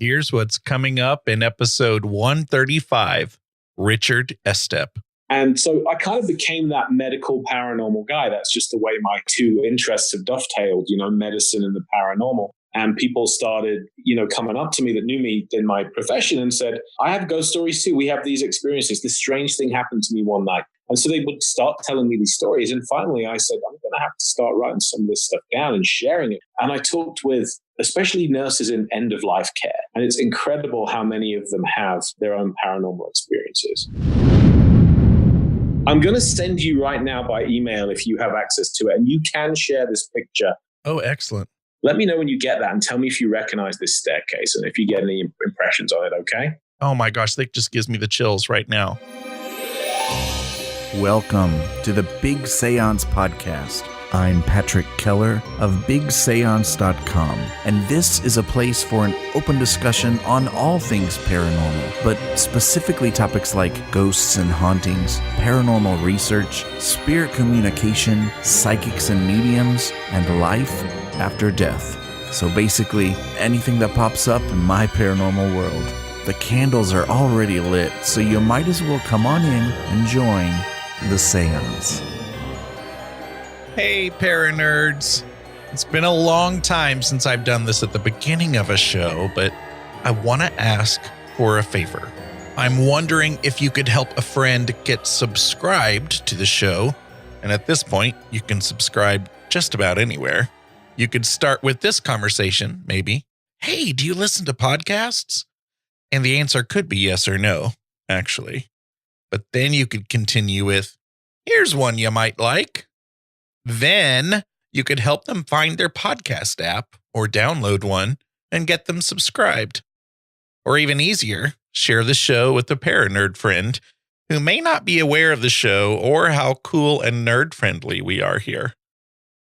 Here's what's coming up in episode 135, Richard Estep. And so I kind of became that medical paranormal guy. That's just the way my two interests have dovetailed, medicine and the paranormal. And people started, coming up to me that knew me in my profession and said, I have ghost stories too. We have these experiences. This strange thing happened to me one night. And so they would start telling me these stories. And finally, I said, I'm going to have to start writing some of this stuff down and sharing it. And I talked with especially nurses in end-of-life care. And it's incredible how many of them have their own paranormal experiences. I'm going to send you right now by email if you have access to it. And you can share this picture. Oh, excellent. Let me know when you get that and tell me if you recognize this staircase and if you get any impressions on it, okay? Oh my gosh, that just gives me the chills right now. Welcome to the Big Seance Podcast. I'm Patrick Keller of BigSeance.com, and this is a place for an open discussion on all things paranormal, but specifically topics like ghosts and hauntings, paranormal research, spirit communication, psychics and mediums, and life after death. So basically, anything that pops up in my paranormal world. The candles are already lit, so you might as well come on in and join the seance. Hey, Paranerds. It's been a long time since I've done this at the beginning of a show, but I want to ask for a favor. I'm wondering if you could help a friend get subscribed to the show, and at this point, you can subscribe just about anywhere. You could start with this conversation, maybe. Hey, do you listen to podcasts? And the answer could be yes or no, actually. But then you could continue with, here's one you might like. Then you could help them find their podcast app or download one and get them subscribed. Or even easier, share the show with a Paranerd friend who may not be aware of the show or how cool and nerd-friendly we are here.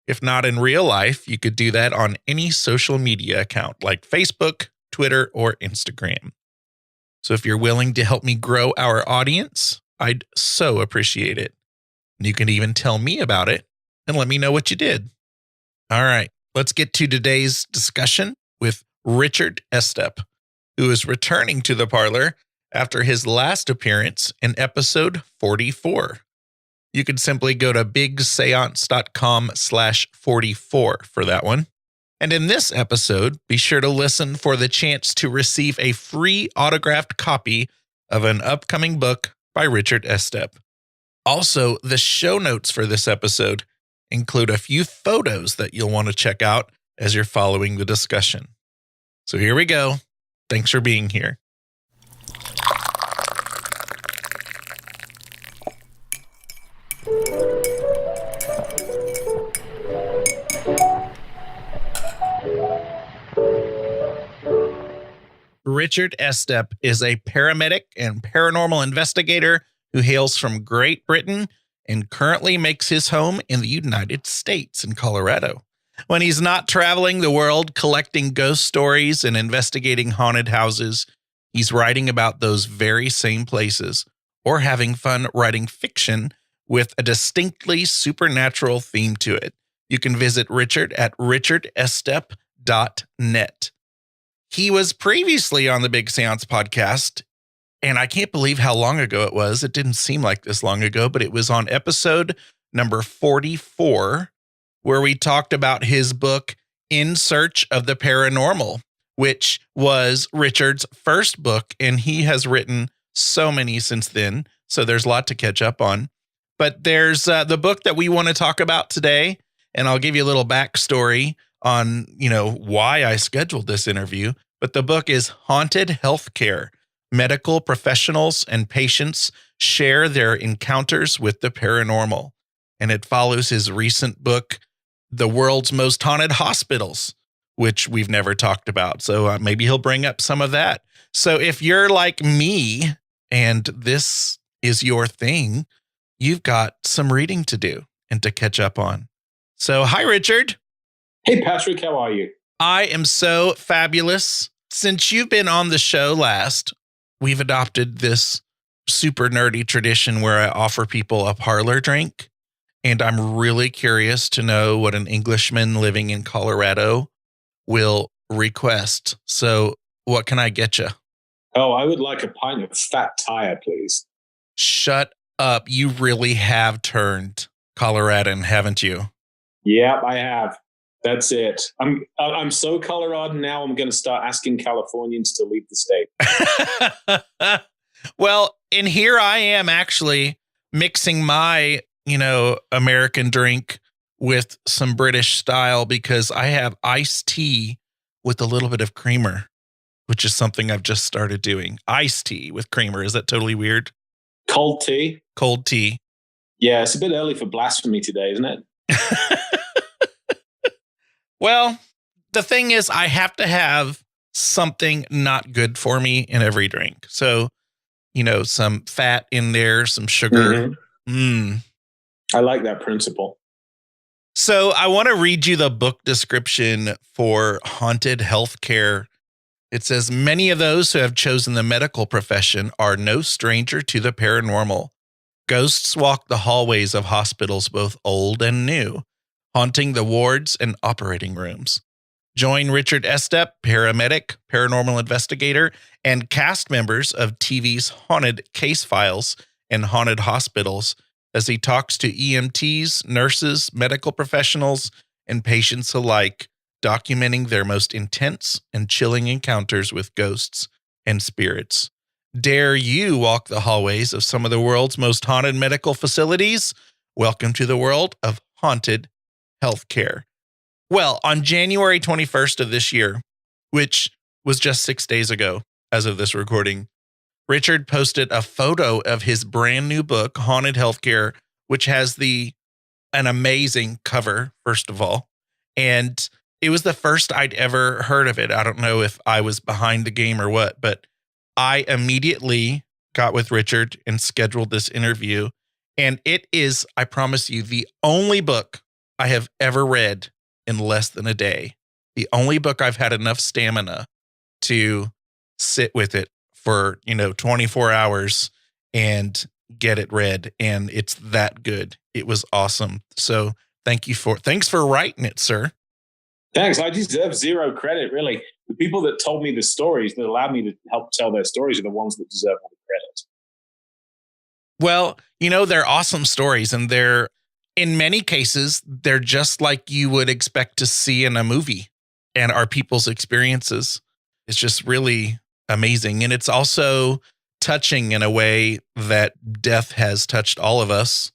If not in real life, you could do that on any social media account like Facebook, Twitter, or Instagram. So if you're willing to help me grow our audience, I'd so appreciate it. And you can even tell me about it and let me know what you did. All right, let's get to today's discussion with Richard Estep, who is returning to the Parlor after his last appearance in episode 44. You can simply go to bigseance.com/44 for that one. And in this episode, be sure to listen for the chance to receive a free autographed copy of an upcoming book by Richard Estep. Also, the show notes for this episode include a few photos that you'll want to check out as you're following the discussion. So here we go. Thanks for being here. Richard Estep is a paramedic and paranormal investigator who hails from Great Britain and currently makes his home in the United States in Colorado. When he's not traveling the world collecting ghost stories and investigating haunted houses, he's writing about those very same places or having fun writing fiction with a distinctly supernatural theme to it. You can visit Richard at richardestep.net. He was previously on the Big Seance podcast, and I can't believe how long ago it was. It didn't seem like this long ago, but it was on episode number 44, where we talked about his book, In Search of the Paranormal, which was Richard's first book, and he has written so many since then, so there's a lot to catch up on. But there's the book that we want to talk about today, and I'll give you a little backstory on, why I scheduled this interview. But the book is Haunted Healthcare. Medical professionals and patients share their encounters with the paranormal. And it follows his recent book, The World's Most Haunted Hospitals, which we've never talked about. So maybe he'll bring up some of that. So if you're like me and this is your thing, you've got some reading to do and to catch up on. So hi, Richard. Hey, Patrick, how are you? I am so fabulous. Since you've been on the show last, we've adopted this super nerdy tradition where I offer people a Parlor drink. And I'm really curious to know what an Englishman living in Colorado will request. So What can I get you? Oh, I would like a pint of fat tire, please. Shut up. You really have turned Coloradan, haven't you? Yep, I have. That's it. I'm so Colorado now. I'm going to start asking Californians to leave the state. Well, and here I am actually mixing my, American drink with some British style because I have iced tea with a little bit of creamer, which is something I've just started doing. Iced tea with creamer. Is that totally weird? Cold tea? Cold tea. Yeah, it's a bit early for blasphemy today, isn't it? Well, the thing is, I have to have something not good for me in every drink. So, some fat in there, some sugar. Mm-hmm. I like that principle. So I want to read you the book description for Haunted Healthcare. It says, many of those who have chosen the medical profession are no stranger to the paranormal. Ghosts walk the hallways of hospitals, both old and new, haunting the wards and operating rooms. Join Richard Estep, paramedic, paranormal investigator, and cast members of TV's Haunted Case Files and Haunted Hospitals as he talks to EMTs, nurses, medical professionals, and patients alike, documenting their most intense and chilling encounters with ghosts and spirits. Dare you walk the hallways of some of the world's most haunted medical facilities? Welcome to the world of haunted healthcare. Well, on January 21st of this year, which was just 6 days ago as of this recording, Richard posted a photo of his brand new book, Haunted Healthcare, which has an amazing cover, first of all. And it was the first I'd ever heard of it. I don't know if I was behind the game or what, but I immediately got with Richard and scheduled this interview. And it is, I promise you, the only book I have ever read in less than a day. The only book I've had enough stamina to sit with it for, 24 hours and get it read. And it's that good. It was awesome. So thanks for writing it, sir. Thanks. I deserve zero credit, really. The people that told me the stories, that allowed me to help tell their stories, are the ones that deserve all the credit. Well, they're awesome stories, and in many cases, they're just like you would expect to see in a movie and are people's experiences. It's just really amazing. And it's also touching in a way that death has touched all of us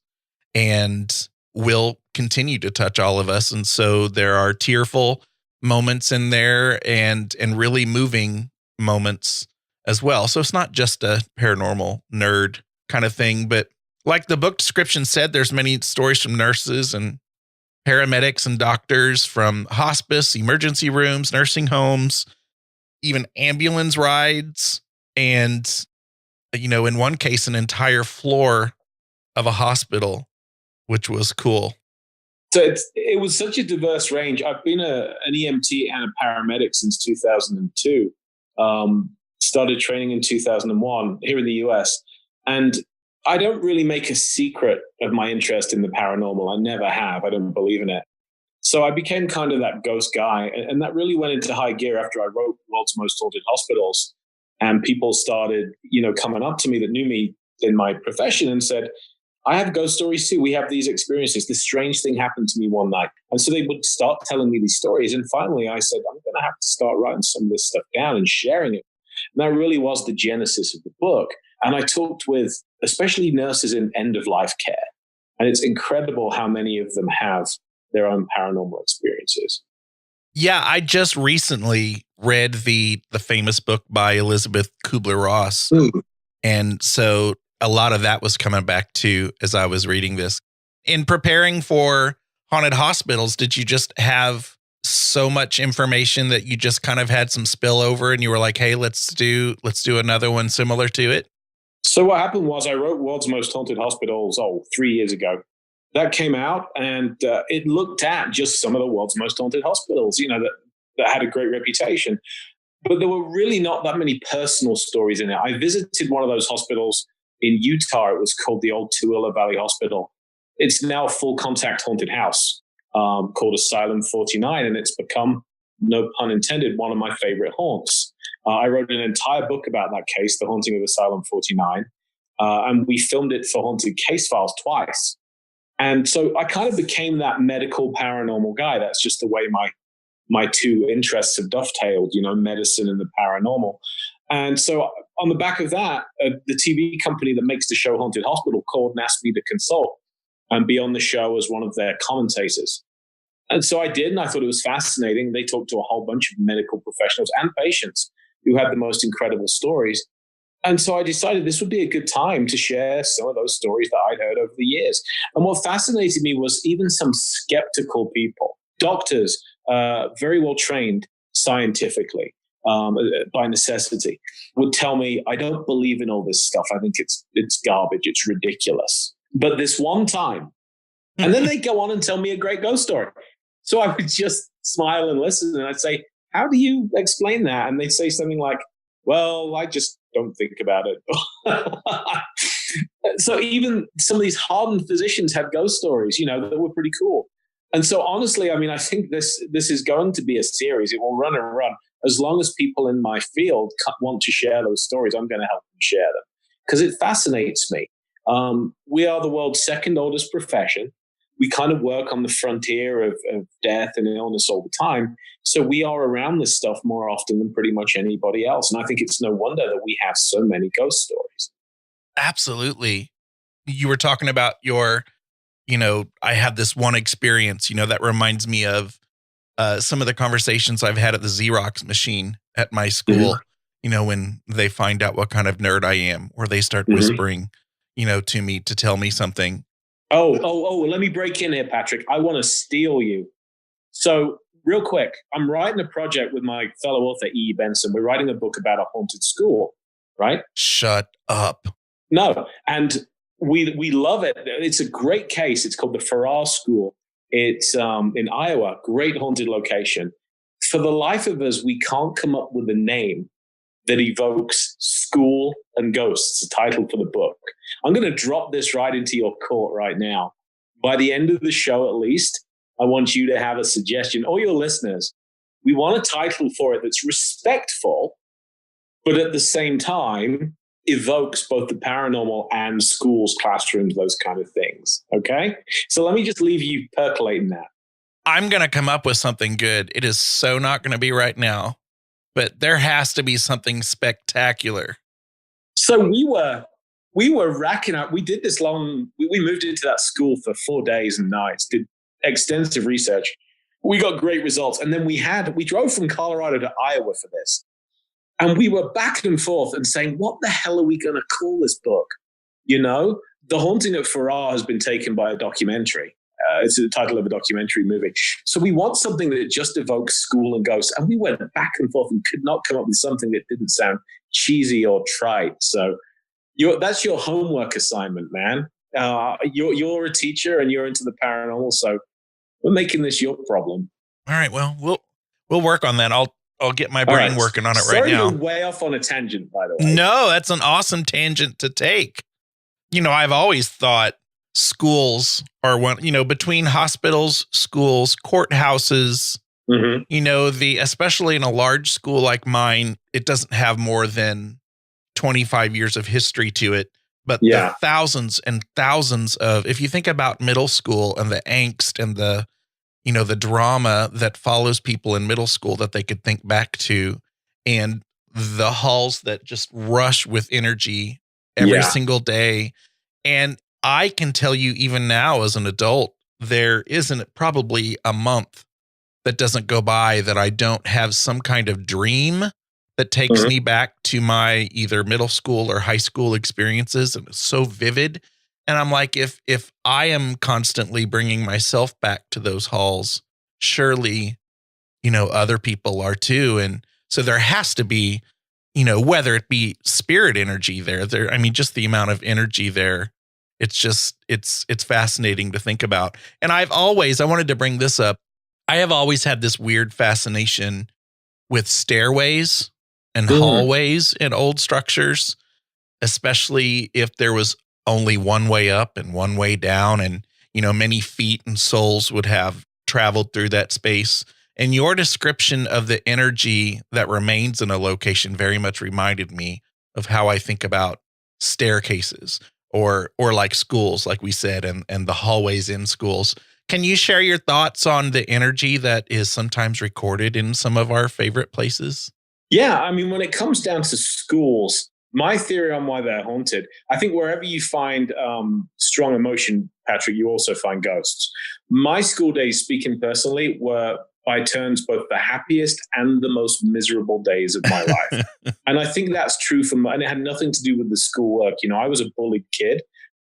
and will continue to touch all of us. And so there are tearful moments in there and really moving moments as well. So it's not just a paranormal nerd kind of thing, but like the book description said, there's many stories from nurses and paramedics and doctors from hospice, emergency rooms, nursing homes, even ambulance rides, and, in one case, an entire floor of a hospital, which was cool. So it was such a diverse range. I've been an EMT and a paramedic since 2002. Started training in 2001 here in the US. And I don't really make a secret of my interest in the paranormal. I never have. I don't believe in it. So I became kind of that ghost guy. And that really went into high gear after I wrote World's Most Haunted Hospitals. And people started, coming up to me that knew me in my profession and said, I have ghost stories too. We have these experiences. This strange thing happened to me one night. And so they would start telling me these stories. And finally I said, I'm going to have to start writing some of this stuff down and sharing it. And that really was the genesis of the book. And I talked with especially nurses in end-of-life care. And it's incredible how many of them have their own paranormal experiences. Yeah, I just recently read the famous book by Elizabeth Kubler-Ross. And so a lot of that was coming back too as I was reading this. In preparing for Haunted Hospitals, did you just have so much information that you just kind of had some spillover and you were like, hey, let's do another one similar to it? So what happened was I wrote World's Most Haunted Hospitals, 3 years ago. That came out and it looked at just some of the world's most haunted hospitals, that had a great reputation. But there were really not that many personal stories in it. I visited one of those hospitals in Utah. It was called the old Tooele Valley Hospital. It's now a full contact haunted house called Asylum 49. And it's become, no pun intended, one of my favorite haunts. I wrote an entire book about that case, The Haunting of Asylum 49, and we filmed it for Haunted Case Files twice. And so I kind of became that medical paranormal guy. That's just the way my two interests have dovetailed, medicine and the paranormal. And so on the back of that, the TV company that makes the show Haunted Hospital called and asked me to consult and be on the show as one of their commentators. And so I did, and I thought it was fascinating. They talked to a whole bunch of medical professionals and patients who had the most incredible stories. And so I decided this would be a good time to share some of those stories that I'd heard over the years. And what fascinated me was even some skeptical people, doctors, very well trained scientifically, by necessity, would tell me, I don't believe in all this stuff. I think it's garbage. It's ridiculous. But this one time, and then they go on and tell me a great ghost story. So I would just smile and listen. And I'd say, how do you explain that? And they'd say something like, well, I just don't think about it. So even some of these hardened physicians had ghost stories, that were pretty cool. And so honestly, I think this is going to be a series. It will run and run. As long as people in my field want to share those stories, I'm going to help them share them because it fascinates me. We are the world's second oldest profession. We kind of work on the frontier of death and illness all the time. So we are around this stuff more often than pretty much anybody else. And I think it's no wonder that we have so many ghost stories. Absolutely. You were talking about your, I had this one experience, that reminds me of some of the conversations I've had at the Xerox machine at my school, when they find out what kind of nerd I am, or they start whispering, to me to tell me something. Oh, let me break in here, Patrick. I want to steal you. So real quick, I'm writing a project with my fellow author, E. Benson. We're writing a book about a haunted school, right? Shut up. No. And we love it. It's a great case. It's called the Farrar School. It's in Iowa, great haunted location. For the life of us, we can't come up with a name that evokes school and ghosts, the title for the book. I'm going to drop this right into your court right now. By the end of the show, at least, I want you to have a suggestion, or your listeners. We want a title for it that's respectful, but at the same time, evokes both the paranormal and schools, classrooms, those kind of things. Okay? So let me just leave you percolating that. I'm going to come up with something good. It is so not going to be right now, but there has to be something spectacular. So we were racking up. We did this long. We moved into that school for 4 days and nights, did extensive research. We got great results. And then we drove from Colorado to Iowa for this. And we were back and forth and saying, what the hell are we going to call this book? The Haunting at Farrar has been taken by a documentary. It's the title of a documentary movie. So we want something that just evokes school and ghosts. And we went back and forth and could not come up with something that didn't sound cheesy or trite. So that's your homework assignment, man. You're a teacher and you're into the paranormal. So we're making this your problem. All right. Well, we'll work on that. I'll get my brain working on it right now. Sorry, you're way off on a tangent, by the way. No, that's an awesome tangent to take. I've always thought schools are one, between hospitals, schools, courthouses, especially in a large school like mine, it doesn't have more than 25 years of history to it. But the thousands and thousands of, if you think about middle school and the angst and the drama that follows people in middle school that they could think back to, and the halls that just rush with energy every single day. And I can tell you, even now as an adult, there isn't probably a month that doesn't go by that I don't have some kind of dream that takes me back to my either middle school or high school experiences. And it's so vivid. And I'm like, if I am constantly bringing myself back to those halls, surely, other people are too. And so there has to be, whether it be spirit energy there, just the amount of energy there. It's just, it's fascinating to think about. And I wanted to bring this up. I have always had this weird fascination with stairways and hallways in old structures, especially if there was only one way up and one way down, and many feet and souls would have traveled through that space. And your description of the energy that remains in a location very much reminded me of how I think about staircases or like schools, like we said, and the hallways in schools. Can you share your thoughts on the energy that is sometimes recorded in some of our favorite places? Yeah, I mean, when it comes down to schools, my theory on why they're haunted, I think wherever you find strong emotion, Patrick, you also find ghosts. My school days, speaking personally, were by turns both the happiest and the most miserable days of my life. And I think that's true and it had nothing to do with the schoolwork. You know, I was a bullied kid.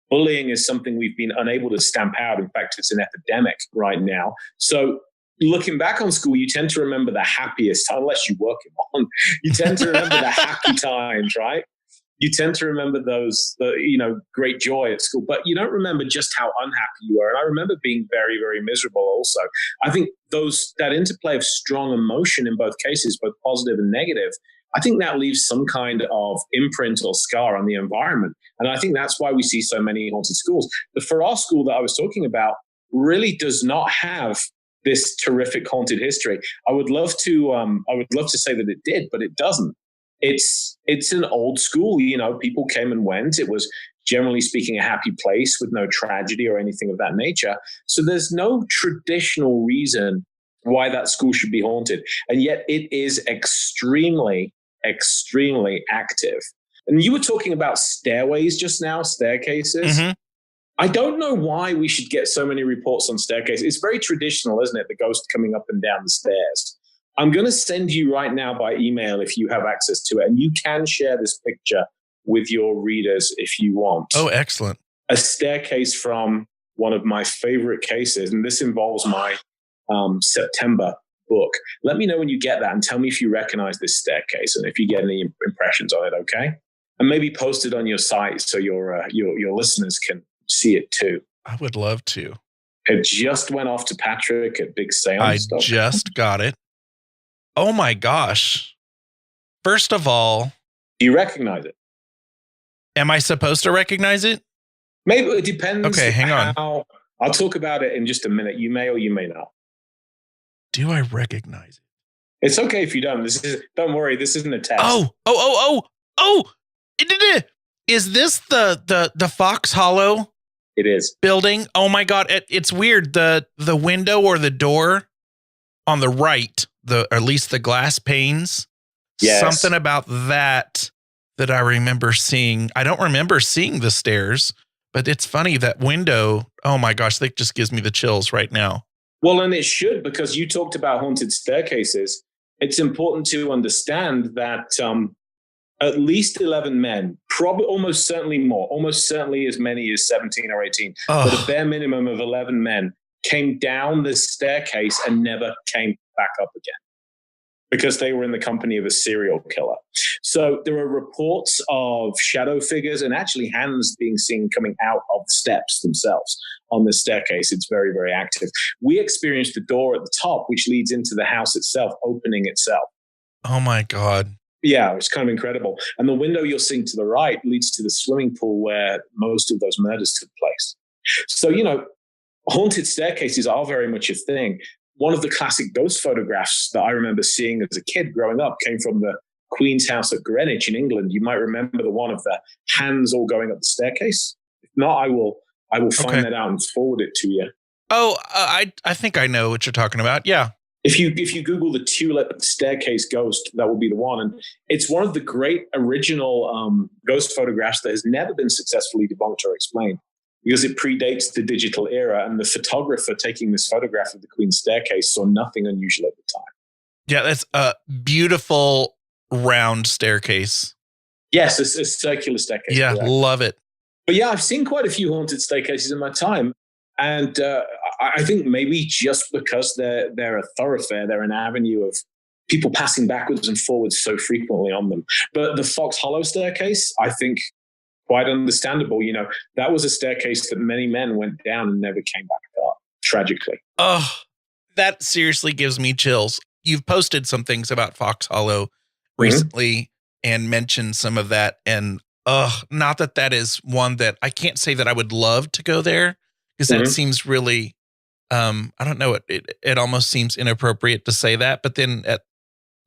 Bullying is something we've been unable to stamp out. In fact, it's an epidemic right now. So looking back on school, you tend to remember the happiest, unless you work in one, you tend to remember the happy times, right? You tend to remember those, great joy at school, but you don't remember just how unhappy you were. And I remember being very, very miserable also. I think that interplay of strong emotion in both cases, both positive and negative, I think that leaves some kind of imprint or scar on the environment. And I think that's why we see so many haunted schools. The Farrar School that I was talking about really does not have this terrific haunted history. I would love to say that it did, but it doesn't. It's an old school, you know, people came and went. It was, generally speaking, a happy place with no tragedy or anything of that nature. So there's no traditional reason why that school should be haunted. And yet it is extremely, extremely active. And you were talking about stairways just now, staircases. Mm-hmm. I don't know why we should get so many reports on staircases. It's very traditional, isn't it? The ghost coming up and down the stairs. I'm going to send you right now by email if you have access to it. And you can share this picture with your readers if you want. Oh, excellent. A staircase from one of my favorite cases. And this involves my September book. Let me know when you get that and tell me if you recognize this staircase and if you get any impressions on it, okay? And maybe post it on your site so your listeners can see it too. I would love to. It just went off to Patrick at Big Seance. I just got it. Oh my gosh. First of all, do you recognize it? Am I supposed to recognize it? Maybe it depends. Okay, hang on. I'll talk about it in just a minute. You may or you may not. Do I recognize it? It's okay if you don't. Don't worry. This isn't a test. Oh! Is this the Fox Hollow? It is. Building? Oh my God. It's weird. The window or the door on the right, or at least the glass panes. Yes. Something about that I remember seeing. I don't remember seeing the stairs, but it's funny, that window. Oh my gosh, that just gives me the chills right now. Well, and it should, because you talked about haunted staircases. It's important to understand that at least 11 men, probably almost certainly as many as 17 or 18, but a bare minimum of 11 men came down this staircase and never came back up again because they were in the company of a serial killer. So there are reports of shadow figures and actually hands being seen coming out of the steps themselves on the staircase. It's very, very active. We experienced the door at the top, which leads into the house itself, opening itself. Oh my God. Yeah, it's kind of incredible. And the window you're seeing to the right leads to the swimming pool where most of those murders took place. So, you know, haunted staircases are very much a thing. One of the classic ghost photographs that I remember seeing as a kid growing up came from the Queen's House at Greenwich in England. You might remember the one of the hands all going up the staircase. If not, I will find that out and forward it to you. Oh, I think I know what you're talking about. Yeah. If you Google the Tulip staircase ghost, that will be the one. And it's one of the great original ghost photographs that has never been successfully debunked or explained, because it predates the digital era, and the photographer taking this photograph of the Queen's staircase saw nothing unusual at the time. Yeah, that's a beautiful round staircase. Yes, a circular staircase. Yeah, correct. Love it. But yeah, I've seen quite a few haunted staircases in my time. And I think maybe just because they're a thoroughfare, they're an avenue of people passing backwards and forwards so frequently on them. But the Fox Hollow staircase, I think, quite understandable. You know, that was a staircase that many men went down and never came back up, tragically. Oh, that seriously gives me chills. You've posted some things about Fox Hollow recently and mentioned some of that. And not that is one that I can't say that I would love to go there, because that seems really I don't know, it almost seems inappropriate to say that, but then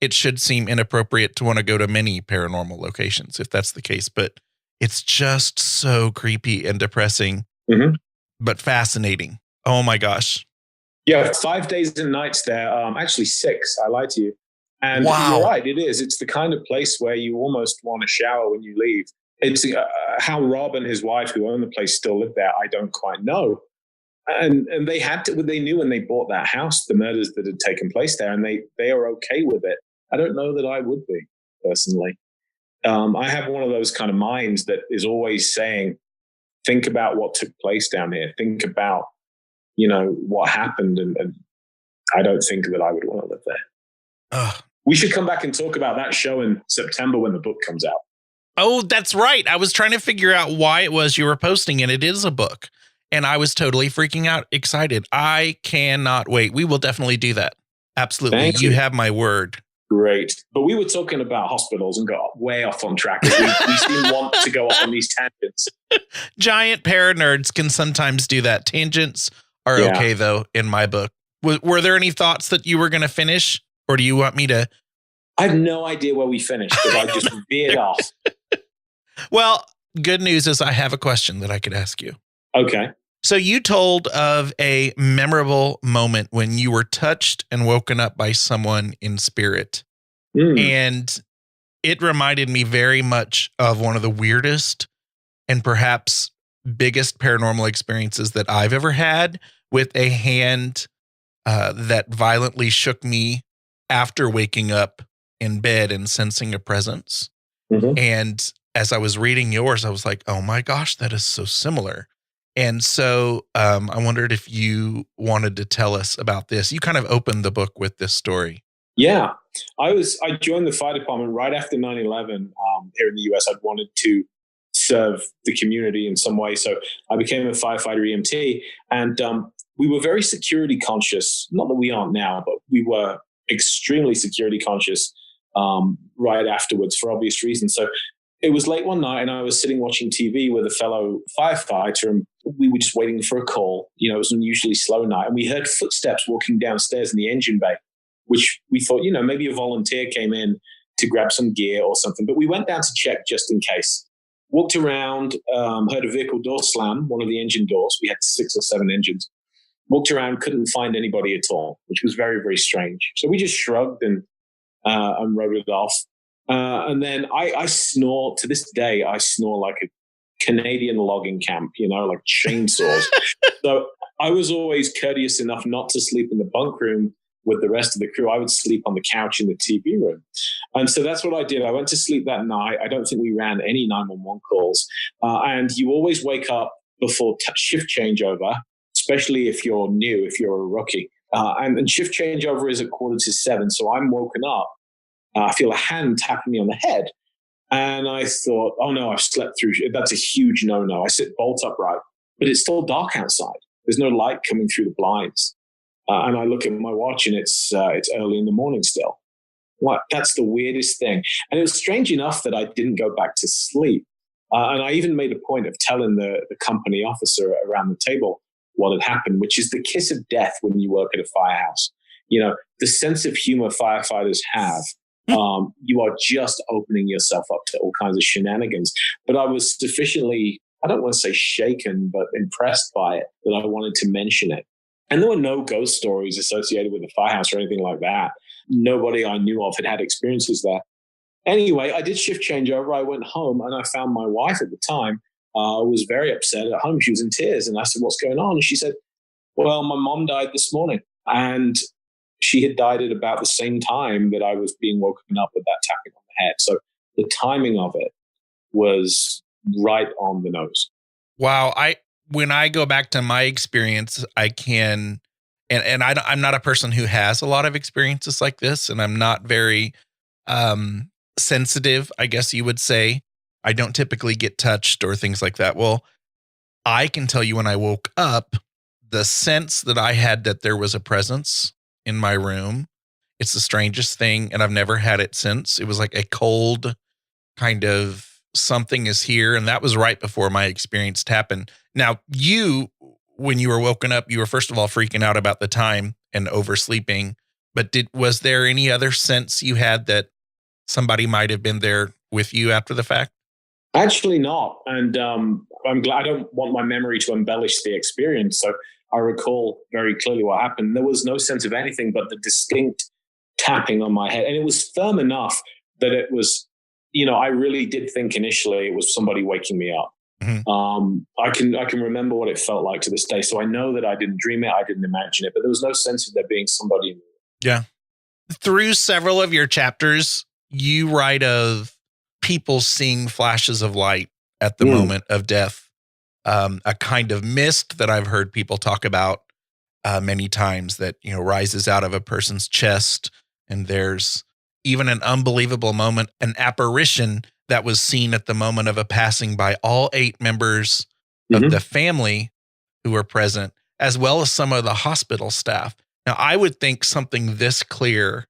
it should seem inappropriate to want to go to many paranormal locations if that's the case. But it's just so creepy and depressing, but fascinating. Oh my gosh. Yeah, 5 days and nights there. Actually 6. I lied to you. And wow. You're right, it is. It's the kind of place where you almost want to shower when you leave. It's how Rob and his wife, who own the place, still live there. I don't quite know. And they had to. They knew when they bought that house the murders that had taken place there, and they are okay with it. I don't know that I would be personally. I have one of those kind of minds that is always saying, "Think about what took place down here. Think about, what happened." And I don't think that I would want to live there. Ugh. We should come back and talk about that show in September when the book comes out. Oh, that's right. I was trying to figure out why it was you were posting, and it is a book. And I was totally freaking out, excited. I cannot wait. We will definitely do that. Absolutely. Thank you you. have my word. Great. But we were talking about hospitals and got way off on track. We seem to want to go off on these tangents. Giant paranerds can sometimes do that. Tangents are okay, though, in my book. Were there any thoughts that you were going to finish? Or do you want me to? I have no idea where we finished because I just veered off. Well, good news is I have a question that I could ask you. Okay. So you told of a memorable moment when you were touched and woken up by someone in spirit. And it reminded me very much of one of the weirdest and perhaps biggest paranormal experiences that I've ever had, with a hand that violently shook me after waking up in bed and sensing a presence. And as I was reading yours, I was like, oh my gosh, that is so similar. And so I wondered if you wanted to tell us about this. You kind of opened the book with this story. Yeah. I joined the fire department right after 9/11 here in the US. I'd wanted to serve the community in some way. So I became a firefighter EMT, and we were very security conscious. Not that we aren't now, but we were extremely security conscious right afterwards for obvious reasons. So it was late one night and I was sitting watching TV with a fellow firefighter, and we were just waiting for a call. It was an unusually slow night, and we heard footsteps walking downstairs in the engine bay, which we thought, maybe a volunteer came in to grab some gear or something. But we went down to check just in case. Walked around, heard a vehicle door slam, one of the engine doors. We had 6 or 7 engines. Walked around, couldn't find anybody at all, which was very, very strange. So we just shrugged and wrote it off. And then I snore, to this day, I snore like a Canadian logging camp, like chainsaws. So I was always courteous enough not to sleep in the bunk room with the rest of the crew. I would sleep on the couch in the TV room. And so that's what I did. I went to sleep that night. I don't think we ran any 911 calls. And you always wake up before shift changeover, especially if you're new, if you're a rookie. And shift changeover is at 6:45. So I'm woken up. I feel a hand tapping me on the head. And I thought, oh no, I've slept through. That's a huge no-no. I sit bolt upright, but it's still dark outside. There's no light coming through the blinds. And I look at my watch and it's early in the morning still. That's the weirdest thing. And it was strange enough that I didn't go back to sleep. And I even made a point of telling the company officer around the table what had happened, which is the kiss of death when you work at a firehouse. The sense of humor firefighters have. You are just opening yourself up to all kinds of shenanigans. But I was sufficiently, I don't want to say shaken, but impressed by it that I wanted to mention it. And there were no ghost stories associated with the firehouse or anything like that. Nobody I knew of had experiences there. Anyway, I did shift changeover. I went home and I found my wife at the time was very upset at home. She was in tears. And I said, what's going on? And she said, well, my mom died this morning. And she had died at about the same time that I was being woken up with that tapping on the head. So the timing of it was right on the nose. Wow. When I go back to my experience, I can, and I'm not a person who has a lot of experiences like this, and I'm not very sensitive, I guess you would say. I don't typically get touched or things like that. Well, I can tell you when I woke up, the sense that I had that there was a presence in my room, it's the strangest thing, and I've never had it since. It was like a cold kind of something is here, and that was right before my experience happened. Now, you when you were woken up, you were first of all freaking out about the time and oversleeping. But was there any other sense you had that somebody might have been there with you after the fact? Actually not. And I'm glad. I don't want my memory to embellish the experience. So I recall very clearly what happened. There was no sense of anything but the distinct tapping on my head. And it was firm enough that it was, I really did think initially it was somebody waking me up. Mm-hmm. I can remember what it felt like to this day. So I know that I didn't dream it. I didn't imagine it, but there was no sense of there being somebody in the room. Yeah. Through several of your chapters, you write of people seeing flashes of light at the moment of death. A kind of mist that I've heard people talk about many times that, rises out of a person's chest. And there's even an unbelievable moment, an apparition that was seen at the moment of a passing by all 8 members of the family who were present, as well as some of the hospital staff. Now, I would think something this clear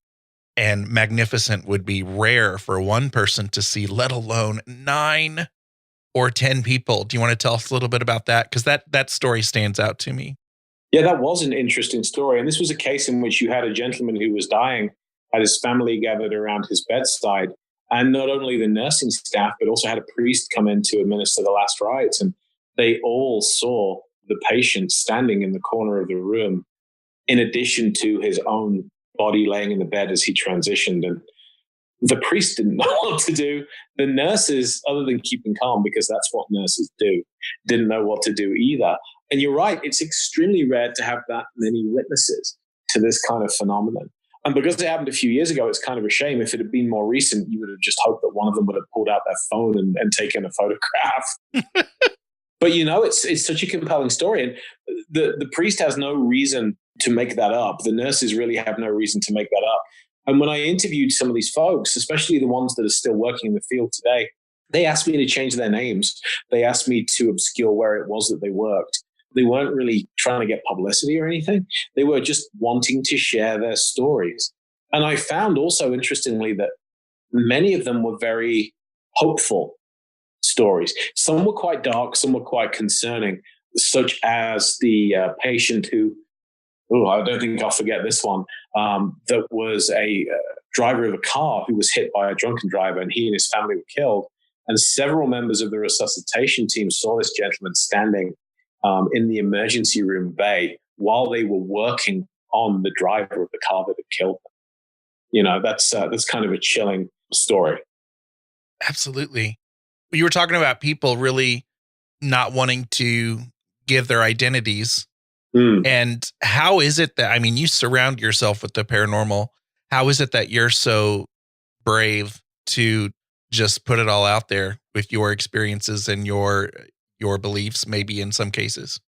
and magnificent would be rare for one person to see, let alone 9 or 10 people. Do you want to tell us a little bit about that? Because that story stands out to me. Yeah, that was an interesting story. And this was a case in which you had a gentleman who was dying, had his family gathered around his bedside, and not only the nursing staff, but also had a priest come in to administer the last rites. And they all saw the patient standing in the corner of the room, in addition to his own body laying in the bed as he transitioned. And the priest didn't know what to do. The nurses, other than keeping calm, because that's what nurses do, didn't know what to do either. And you're right, it's extremely rare to have that many witnesses to this kind of phenomenon. And because it happened a few years ago, it's kind of a shame. If it had been more recent, you would have just hoped that one of them would have pulled out their phone and taken a photograph. But, it's such a compelling story. And the priest has no reason to make that up. The nurses really have no reason to make that up. And when I interviewed some of these folks, especially the ones that are still working in the field today, they asked me to change their names. They asked me to obscure where it was that they worked. They weren't really trying to get publicity or anything. They were just wanting to share their stories. And I found also, interestingly, that many of them were very hopeful stories. Some were quite dark, some were quite concerning, such as the patient who, I don't think I'll forget this one, that was a driver of a car who was hit by a drunken driver, and he and his family were killed. And several members of the resuscitation team saw this gentleman standing in the emergency room bay while they were working on the driver of the car that had killed them. That's kind of a chilling story. Absolutely. You were talking about people really not wanting to give their identities. And how is it that, you surround yourself with the paranormal. How is it that you're so brave to just put it all out there with your experiences and your beliefs, maybe in some cases?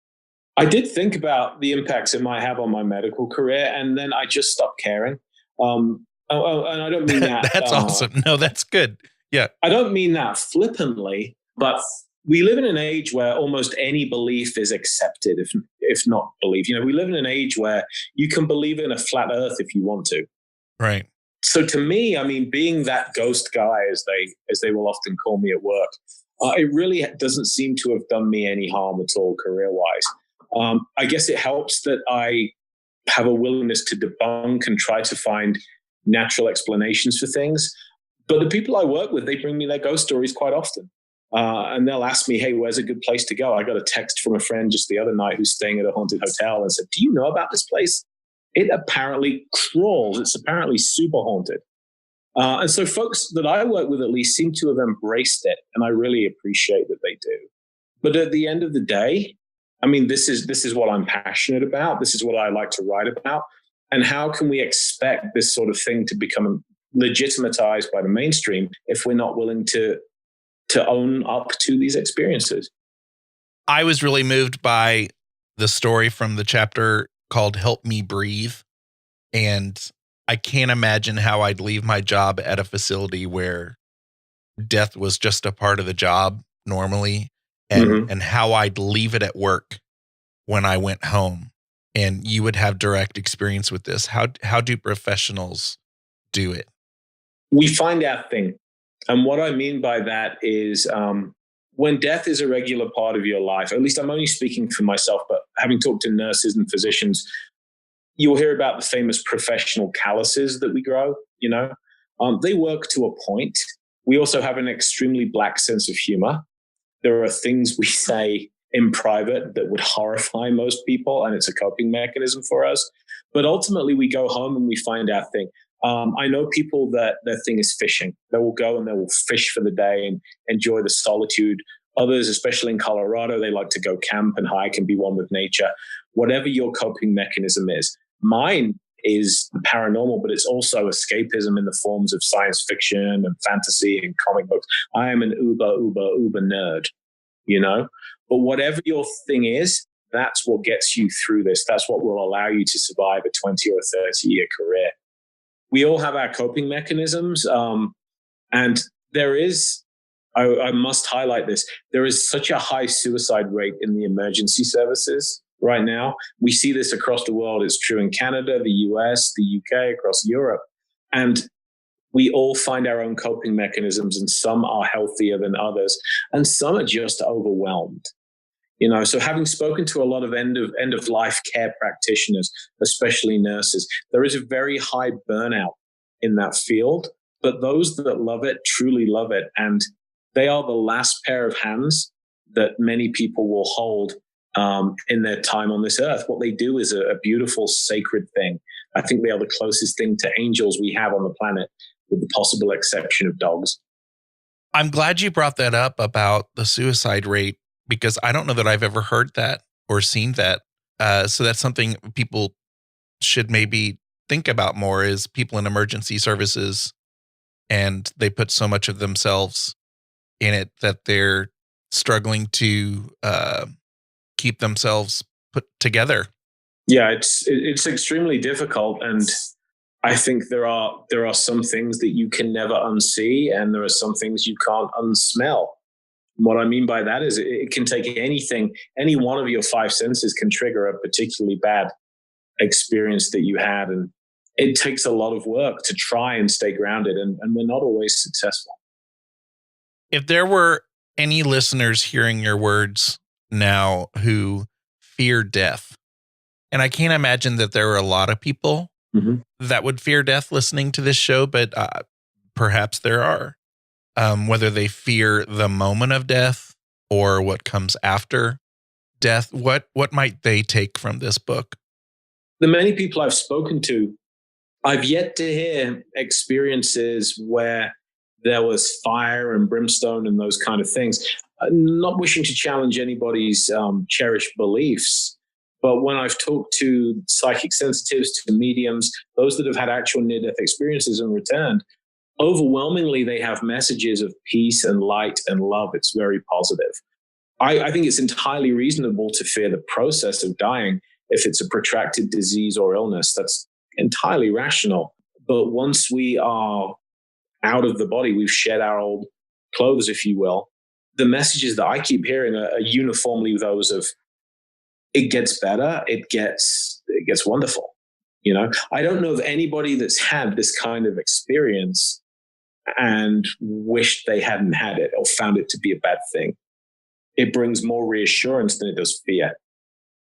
I did think about the impacts it might have on my medical career, and then I just stopped caring. And I don't mean that. That's awesome. No, that's good. Yeah. I don't mean that flippantly, but we live in an age where almost any belief is accepted, if not belief. We live in an age where you can believe in a flat earth if you want to. Right. So to me, being that ghost guy, as they will often call me at work, it really doesn't seem to have done me any harm at all career-wise. I guess it helps that I have a willingness to debunk and try to find natural explanations for things. But the people I work with, they bring me their ghost stories quite often. And they'll ask me, hey, where's a good place to go? I got a text from a friend just the other night who's staying at a haunted hotel and said, do you know about this place? It apparently crawls. It's apparently super haunted. And so folks that I work with at least seem to have embraced it. And I really appreciate that they do. But at the end of the day, this is what I'm passionate about. This is what I like to write about. And how can we expect this sort of thing to become legitimatized by the mainstream if we're not willing to own up to these experiences? I was really moved by the story from the chapter called Help Me Breathe. And I can't imagine how I'd leave my job at a facility where death was just a part of the job normally, and how I'd leave it at work when I went home. And you would have direct experience with this. How do professionals do it? We find our thing. And what I mean by that is when death is a regular part of your life, at least I'm only speaking for myself, but having talked to nurses and physicians, you'll hear about the famous professional calluses that we grow, they work to a point. We also have an extremely black sense of humor. There are things we say in private that would horrify most people, and it's a coping mechanism for us. But ultimately, we go home and we find our thing. I know people that their thing is fishing. They will go and they will fish for the day and enjoy the solitude. Others, especially in Colorado, they like to go camp and hike and be one with nature. Whatever your coping mechanism is. Mine is the paranormal, but it's also escapism in the forms of science fiction and fantasy and comic books. I am an uber nerd, But whatever your thing is, that's what gets you through this. That's what will allow you to survive a 20 or 30-year career. We all have our coping mechanisms. And there is, I must highlight this, there is such a high suicide rate in the emergency services right now. We see this across the world. It's true in Canada, the US, the UK, across Europe. And we all find our own coping mechanisms, and some are healthier than others, and some are just overwhelmed. So having spoken to a lot of end of life care practitioners, especially nurses, there is a very high burnout in that field. But those that love it truly love it, and they are the last pair of hands that many people will hold in their time on this earth. What they do is a beautiful, sacred thing. I think they are the closest thing to angels we have on the planet, with the possible exception of dogs. I'm glad you brought that up about the suicide rate, because I don't know that I've ever heard that or seen that. So that's something people should maybe think about more, is people in emergency services, and they put so much of themselves in it that they're struggling to keep themselves put together. Yeah, it's extremely difficult, and I think there are some things that you can never unsee, and there are some things you can't unsmell. What I mean by that is it can take anything, any one of your five senses can trigger a particularly bad experience that you had, and it takes a lot of work to try and stay grounded, and we're not always successful. If there were any listeners hearing your words now who fear death, and I can't imagine that there are a lot of people that would fear death listening to this show, but perhaps there are. Whether they fear the moment of death or what comes after death, what might they take from this book? The many people I've spoken to, I've yet to hear experiences where there was fire and brimstone and those kind of things. Not wishing to challenge anybody's cherished beliefs, but when I've talked to psychic sensitives, to mediums, those that have had actual near-death experiences and returned, overwhelmingly, they have messages of peace and light and love. It's very positive. I think it's entirely reasonable to fear the process of dying if it's a protracted disease or illness. That's entirely rational. But once we are out of the body, we've shed our old clothes, if you will, the messages that I keep hearing are uniformly those of it gets better, it gets wonderful. I don't know of anybody that's had this kind of experience and wished they hadn't had it or found it to be a bad thing. It brings more reassurance than it does fear.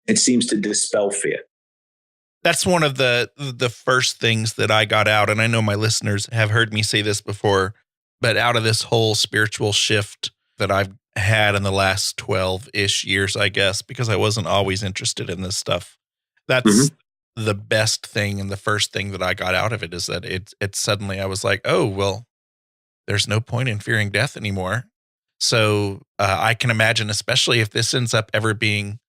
It seems to dispel fear. That's one of the first things that I got out, and I know my listeners have heard me say this before, but out of this whole spiritual shift that I've had in the last 12-ish years, I guess, because I wasn't always interested in this stuff. That's the best thing, and the first thing that I got out of it is that it suddenly I was like, oh, well, there's no point in fearing death anymore. So I can imagine, especially if this ends up ever being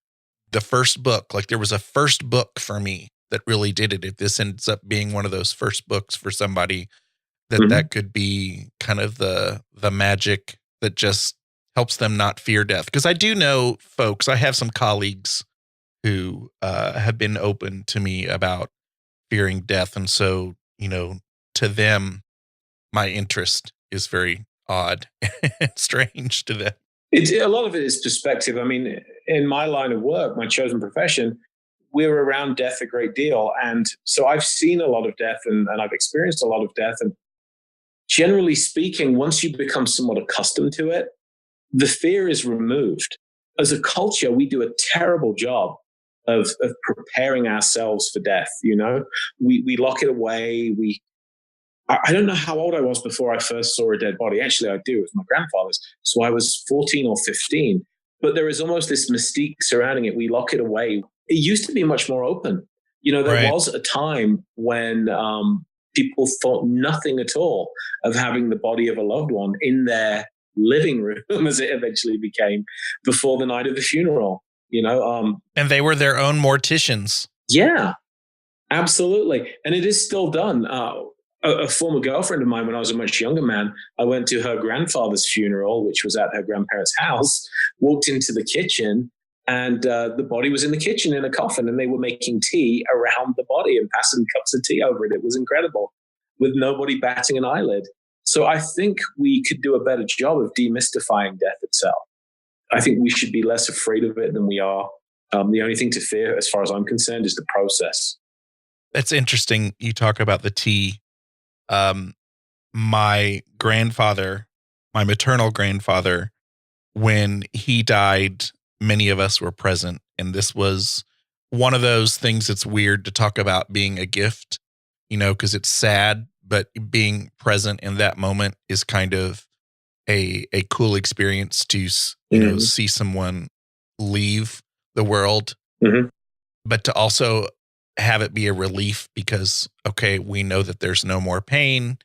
the first book, like there was a first book for me that really did it. If this ends up being one of those first books for somebody, that could be kind of the magic that just helps them not fear death. Because I do know folks, I have some colleagues who have been open to me about fearing death. And so, to them, my interest is very odd and strange to them. A lot of it is perspective. I mean, in my line of work, my chosen profession, we're around death a great deal. And so I've seen a lot of death and I've experienced a lot of death. And generally speaking, once you become somewhat accustomed to it, the fear is removed. As a culture, we do a terrible job of preparing ourselves for death. We lock it away. I don't know how old I was before I first saw a dead body. Actually, I do. It was my grandfather's. So I was 14 or 15. But there is almost this mystique surrounding it. We lock it away. It used to be much more open. There was a time when people thought nothing at all of having the body of a loved one in their living room, as it eventually became, before the night of the funeral. And they were their own morticians. Yeah, absolutely. And it is still done. A former girlfriend of mine, when I was a much younger man, I went to her grandfather's funeral, which was at her grandparents' house, walked into the kitchen, and the body was in the kitchen in a coffin, and they were making tea around the body and passing cups of tea over it. It was incredible, with nobody batting an eyelid. So I think we could do a better job of demystifying death itself. I think we should be less afraid of it than we are. The only thing to fear, as far as I'm concerned, is the process. That's interesting. You talk about the tea. My grandfather, my maternal grandfather, when he died, many of us were present. And this was one of those things that's weird to talk about being a gift, because it's sad, but being present in that moment is kind of a cool experience to, see someone leave the world, but to also have it be a relief because, okay, we know that there's no more pain.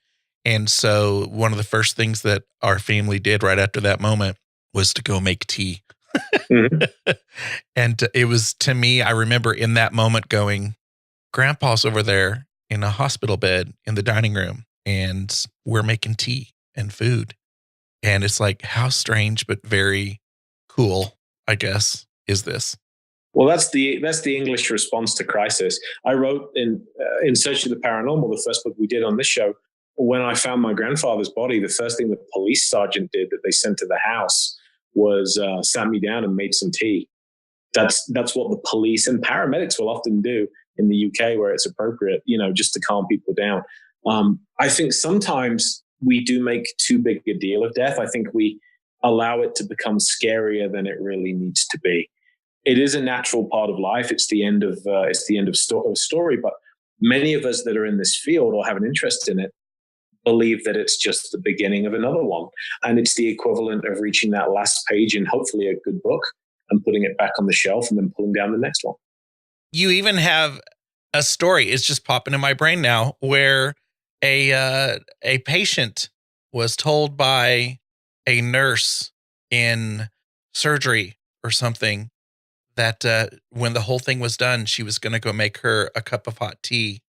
And so one of the first things that our family did right after that moment was to go make tea. And it was, to me, I remember in that moment going, Grandpa's over there in a hospital bed in the dining room, and we're making tea and food. And it's like, how strange, but very cool, I guess, is this. Well, that's the English response to crisis. I wrote in Search of the Paranormal, the first book we did on this show. When I found my grandfather's body, the first thing the police sergeant did that they sent to the house was sat me down and made some tea. That's what the police and paramedics will often do in the UK where it's appropriate, just to calm people down. I think sometimes we do make too big a deal of death. I think we allow it to become scarier than it really needs to be. It is a natural part of life. It's the end of story. But many of us that are in this field or have an interest in it believe that it's just the beginning of another one, and it's the equivalent of reaching that last page in hopefully a good book and putting it back on the shelf and then pulling down the next one. You even have a story. It's just popping in my brain now, where a patient was told by a nurse in surgery or something that when the whole thing was done, she was going to go make her a cup of hot tea.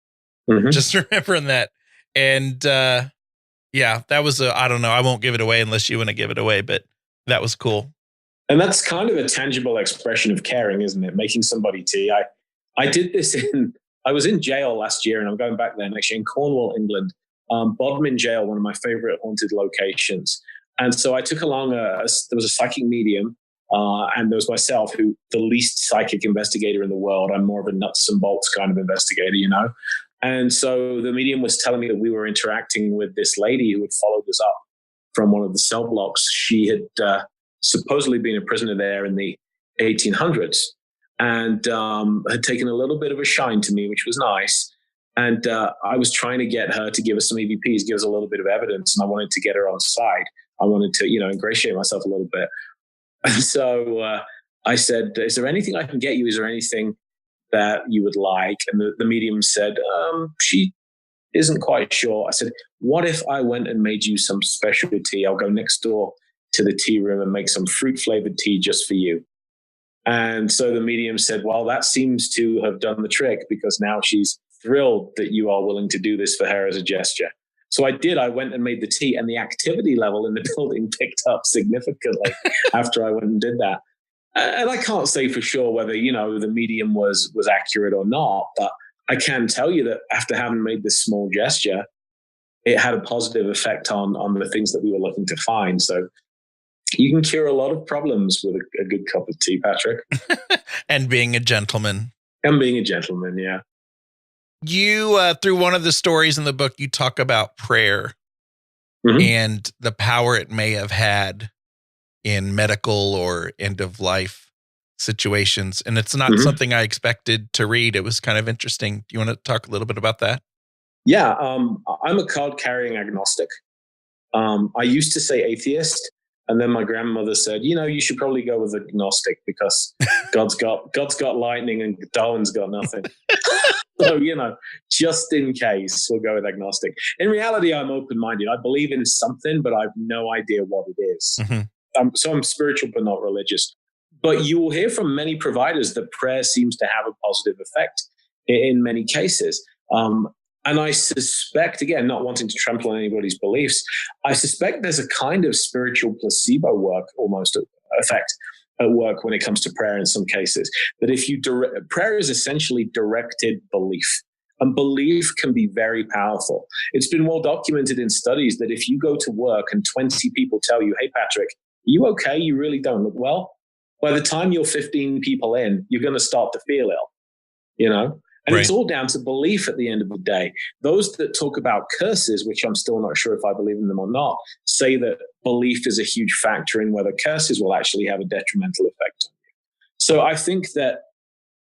Just remembering that. And yeah, that was I don't know. I won't give it away unless you want to give it away, but that was cool. And that's kind of a tangible expression of caring, isn't it? Making somebody tea. I did this I was in jail last year, and I'm going back there next year in Cornwall, England. Bodmin Jail, one of my favorite haunted locations. And so I took along there was a psychic medium, and there was myself, who the least psychic investigator in the world. I'm more of a nuts and bolts kind of investigator, And so the medium was telling me that we were interacting with this lady who had followed us up from one of the cell blocks. She had supposedly been a prisoner there in the 1800s and had taken a little bit of a shine to me, which was nice. And I was trying to get her to give us some EVPs, give us a little bit of evidence, and I wanted to get her on side. I wanted to, ingratiate myself a little bit. And so I said, is there anything I can get you? Is there anything that you would like? And the medium said, she isn't quite sure. I said, what if I went and made you some special tea? I'll go next door to the tea room and make some fruit flavored tea just for you. And so the medium said, well, that seems to have done the trick, because now she's thrilled that you are willing to do this for her as a gesture. So I did. I went and made the tea, and the activity level in the building picked up significantly after I went and did that. And I can't say for sure whether, the medium was accurate or not, but I can tell you that after having made this small gesture, it had a positive effect on the things that we were looking to find. So you can cure a lot of problems with a good cup of tea, Patrick. And being a gentleman. Yeah. You, through one of the stories in the book, you talk about prayer and the power it may have had in medical or end of life situations. And it's not something I expected to read. It was kind of interesting. Do you want to talk a little bit about that? Yeah, I'm a card-carrying agnostic. I used to say atheist, and then my grandmother said, you should probably go with agnostic because God's got lightning and Darwin's got nothing. So, just in case, we'll go with agnostic. In reality, I'm open-minded. I believe in something, but I have no idea what it is. So I'm spiritual, but not religious. But you will hear from many providers that prayer seems to have a positive effect in many cases. And I suspect, again, not wanting to trample on anybody's beliefs, I suspect there's a kind of spiritual placebo work, almost effect at work when it comes to prayer in some cases. That if you prayer is essentially directed belief, and belief can be very powerful. It's been well documented in studies that if you go to work and 20 people tell you, "Hey, Patrick, are you okay? You really don't look well." By the time you're 15 people in, you're going to start to feel ill, And It's all down to belief at the end of the day. Those that talk about curses, which I'm still not sure if I believe in them or not, say that belief is a huge factor in whether curses will actually have a detrimental effect on you. So I think that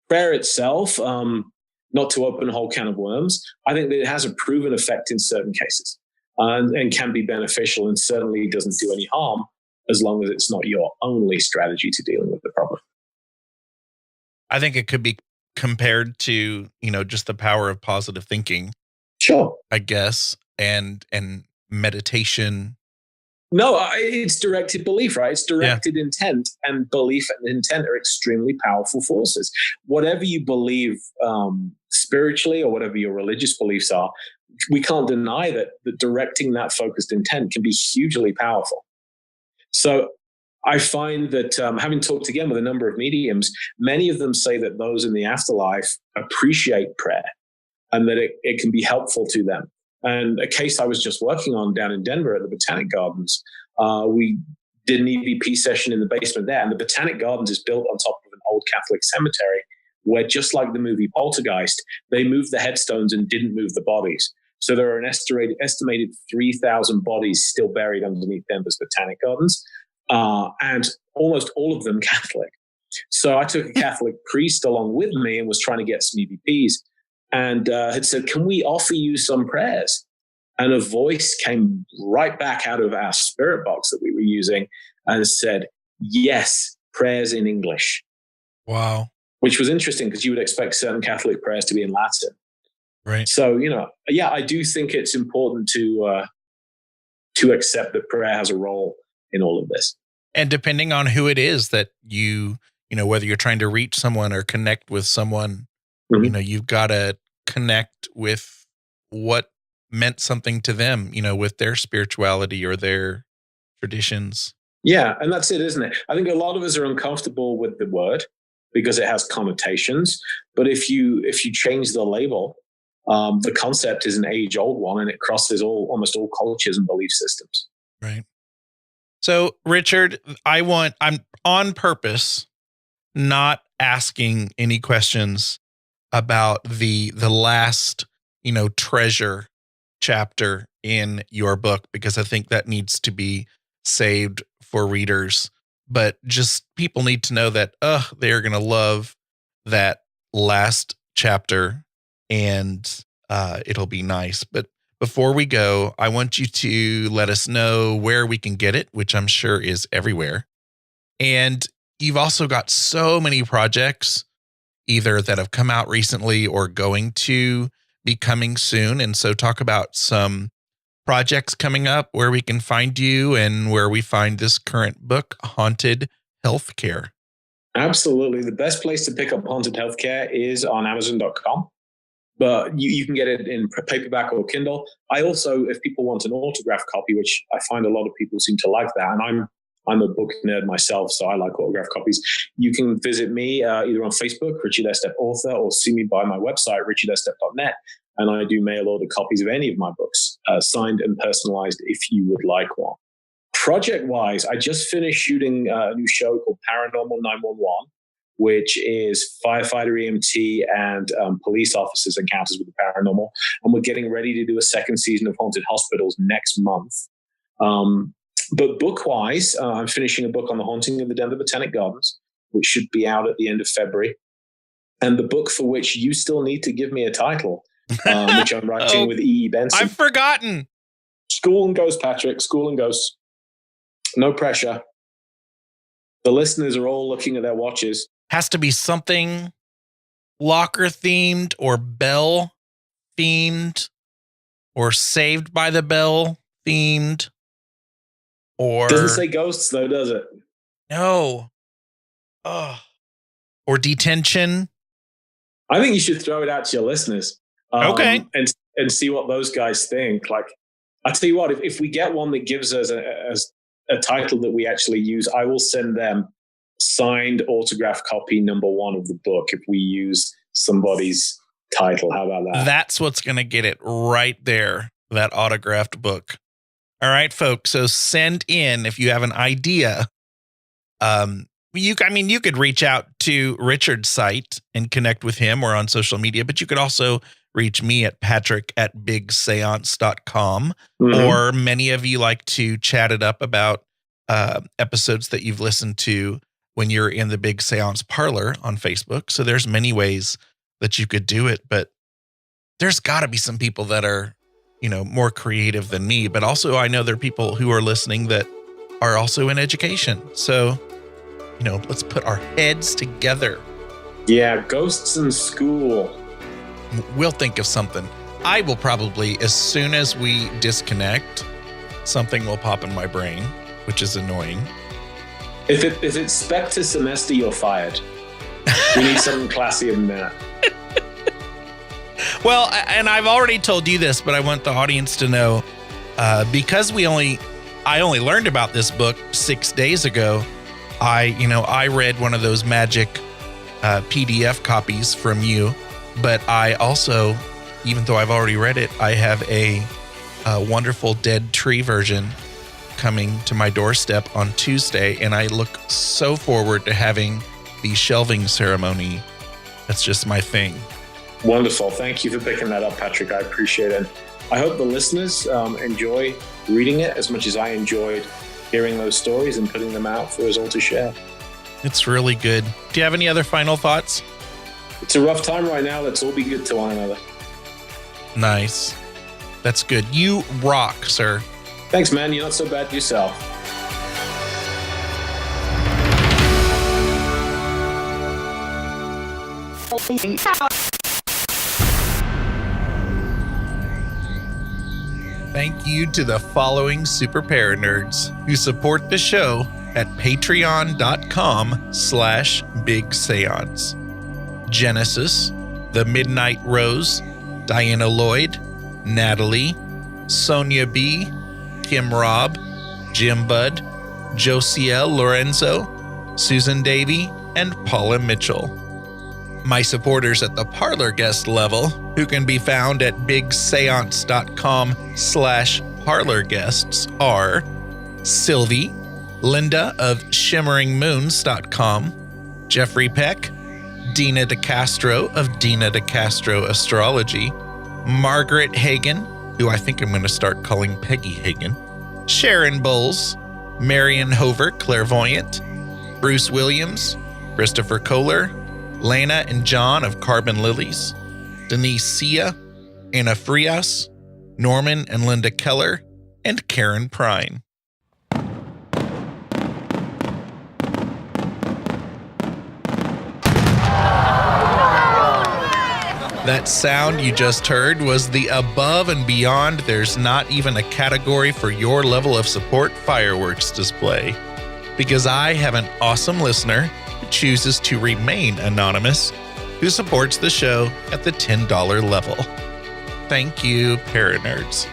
prayer itself, not to open a whole can of worms, I think that it has a proven effect in certain cases and can be beneficial and certainly doesn't do any harm as long as it's not your only strategy to dealing with the problem. I think it could be compared to, just the power of positive thinking. Sure. I guess. And meditation. No, it's directed belief, right? It's directed intent, and belief and intent are extremely powerful forces. Whatever you believe spiritually or whatever your religious beliefs are, we can't deny that directing that focused intent can be hugely powerful. So I find that having talked again with a number of mediums, many of them say that those in the afterlife appreciate prayer and that it can be helpful to them. And a case I was just working on down in Denver at the Botanic Gardens, we did an EVP session in the basement there. And the Botanic Gardens is built on top of an old Catholic cemetery where, just like the movie Poltergeist, they moved the headstones and didn't move the bodies. So there are an estimated 3,000 bodies still buried underneath Denver's Botanic Gardens, and almost all of them Catholic. So I took a Catholic priest along with me and was trying to get some EVPs and had said, "Can we offer you some prayers?" And a voice came right back out of our spirit box that we were using and said, "Yes, prayers in English." Wow. Which was interesting because you would expect certain Catholic prayers to be in Latin. Right. So, I do think it's important to accept that prayer has a role in all of this. And depending on who it is that whether you're trying to reach someone or connect with someone, you've got to connect with what meant something to them, with their spirituality or their traditions. Yeah. And that's it, isn't it? I think a lot of us are uncomfortable with the word because it has connotations. But if you change the label, the concept is an age-old one, and it crosses almost all cultures and belief systems. Right. So, Richard, I'm on purpose not asking any questions about the last, treasure chapter in your book, because I think that needs to be saved for readers. But just people need to know that, they're going to love that last chapter, and it'll be nice. But before we go, I want you to let us know where we can get it, which I'm sure is everywhere. And you've also got so many projects, either that have come out recently or going to be coming soon. And so talk about some projects coming up, where we can find you and where we find this current book, Haunted Healthcare. Absolutely. The best place to pick up Haunted Healthcare is on Amazon.com. But you can get it in paperback or Kindle. I also, if people want an autographed copy, which I find a lot of people seem to like that, and I'm a book nerd myself, so I like autographed copies. You can visit me either on Facebook, Richard Estep Author, or see me by my website, richardestep.net. And I do mail order copies of any of my books, signed and personalized if you would like one. Project-wise, I just finished shooting a new show called Paranormal 911, which is firefighter, EMT, and police officers' encounters with the paranormal. And we're getting ready to do a second season of Haunted Hospitals next month. But book-wise, I'm finishing a book on the haunting of the Denver Botanic Gardens, which should be out at the end of February. And the book for which you still need to give me a title, which I'm writing with E.E. Benson. I've forgotten. School and Ghosts, Patrick. School and Ghosts. No pressure. The listeners are all looking at their watches. Has to be something locker themed or bell themed or Saved by the Bell themed. Or doesn't say ghosts though, does it? No. Oh. Or detention. I think you should throw it out to your listeners. Okay. And see what those guys think. Like, I tell you what, if we get one that gives us a title that we actually use, I will send them signed autograph copy number 1 of the book if we use somebody's title. How about that? That's what's going to get it right there, that autographed book. All right, folks. So send in if you have an idea. You could reach out to Richard's site and connect with him or on social media, but you could also reach me at patrick@bigseance.com. Or many of you like to chat it up about episodes that you've listened to when you're in the Big Seance Parlor on Facebook. So there's many ways that you could do it, but there's got to be some people that are, more creative than me, but also I know there are people who are listening that are also in education. So, let's put our heads together. Yeah, ghosts in school. We'll think of something. I will probably, as soon as we disconnect, something will pop in my brain, which is annoying. If it's Spectre semester, you're fired. We need something classier than that. Well, and I've already told you this, but I want the audience to know, because I only learned about this book 6 days ago. I read one of those magic PDF copies from you, but I also, even though I've already read it, I have a wonderful Dead Tree version coming to my doorstep on Tuesday, and I look so forward to having the shelving ceremony. That's just my thing. Wonderful. Thank you for picking that up, Patrick. I appreciate it. I hope the listeners enjoy reading it as much as I enjoyed hearing those stories and putting them out for us all to share. It's really good. Do you have any other final thoughts? It's a rough time right now. Let's all be good to one another. Nice. That's good. You rock, sir. Thanks, man. You're not so bad yourself. Thank you to the following super paranerds who support the show at patreon.com/Big Seance. Genesis, The Midnight Rose, Diana Lloyd, Natalie, Sonia B., Kim Robb, Jim Budd, Josiel Lorenzo, Susan Davey, and Paula Mitchell. My supporters at the Parlor guest level, who can be found at bigseance.com/Parlor guests, are Sylvie, Linda of shimmeringmoons.com, Jeffrey Peck, Dina DeCastro of Dina DeCastro Astrology, Margaret Hagen, who I think I'm going to start calling Peggy Hagen, Sharon Bowles, Marion Hover, Clairvoyant, Bruce Williams, Christopher Kohler, Lena and John of Carbon Lilies, Denise Sia, Anna Frias, Norman and Linda Keller, and Karen Prine. That sound you just heard was the Above and Beyond There's Not Even a Category for Your Level of Support fireworks display. Because I have an awesome listener who chooses to remain anonymous, who supports the show at the $10 level. Thank you, Paranerds.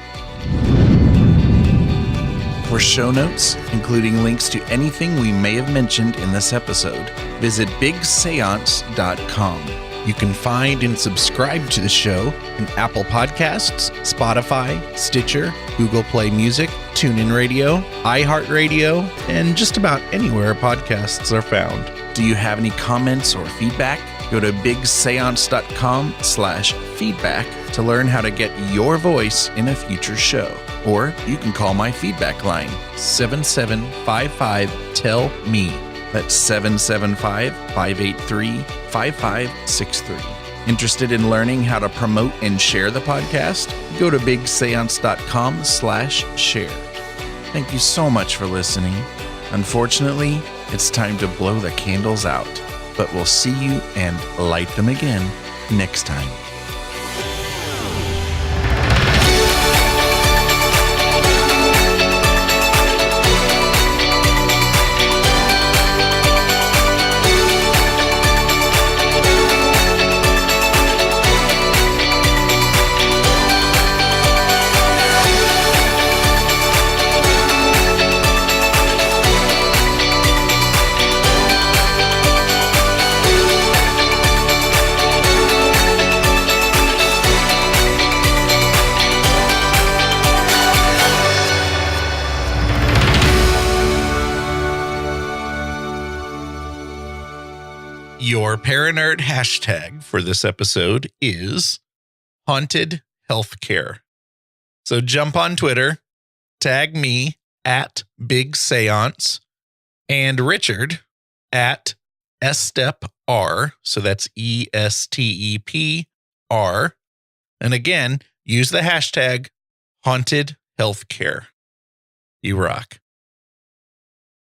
For show notes, including links to anything we may have mentioned in this episode, visit bigseance.com. You can find and subscribe to the show in Apple Podcasts, Spotify, Stitcher, Google Play Music, TuneIn Radio, iHeartRadio, and just about anywhere podcasts are found. Do you have any comments or feedback? Go to bigseance.com/feedback to learn how to get your voice in a future show. Or you can call my feedback line, 7755-TELL-ME. That's 775-583-5563. Interested in learning how to promote and share the podcast? Go to bigseance.com/share. Thank you so much for listening. Unfortunately, it's time to blow the candles out, but we'll see you and light them again next time. Your Paranerd hashtag for this episode is haunted healthcare. So jump on Twitter, tag me at Big Seance and Richard at Estep R. So that's ESTEPR. And again, use the hashtag haunted healthcare. You rock.